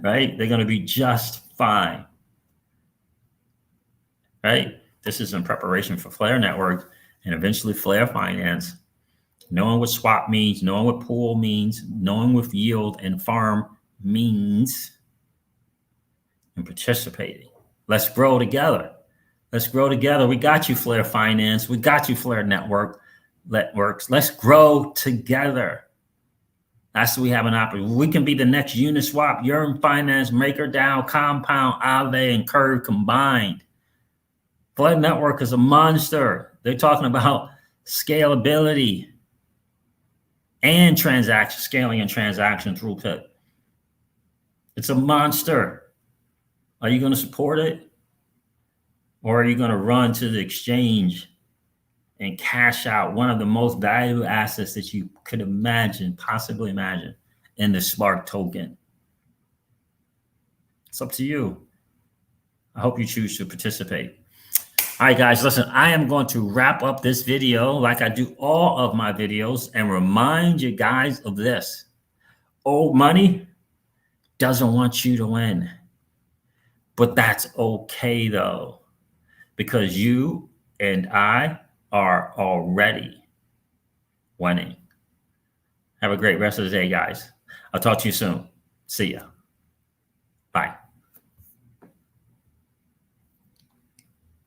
right? They're going to be just fine, right? This is in preparation for Flare Network and eventually Flare Finance. Knowing what swap means, knowing what pool means, knowing what yield and farm means, and participating. Let's grow together. Let's grow together. We got you, Flare Finance. We got you, Flare Networks. Let's grow together. That's what we have an opportunity. We can be the next Uniswap, Yearn Finance, MakerDAO, Compound, Aave, and Curve combined. Flare Network is a monster. They're talking about scalability and scaling and transaction throughput. It's a monster. Are you going to support it? Or are you going to run to the exchange and cash out one of the most valuable assets that you could possibly imagine, in the Spark token? It's up to you. I hope you choose to participate. All right, guys, listen, I am going to wrap up this video like I do all of my videos and remind you guys of this. Old money doesn't want you to win. But that's okay, though, because you and I are already winning. Have a great rest of the day, guys. I'll talk to you soon. See ya. Bye.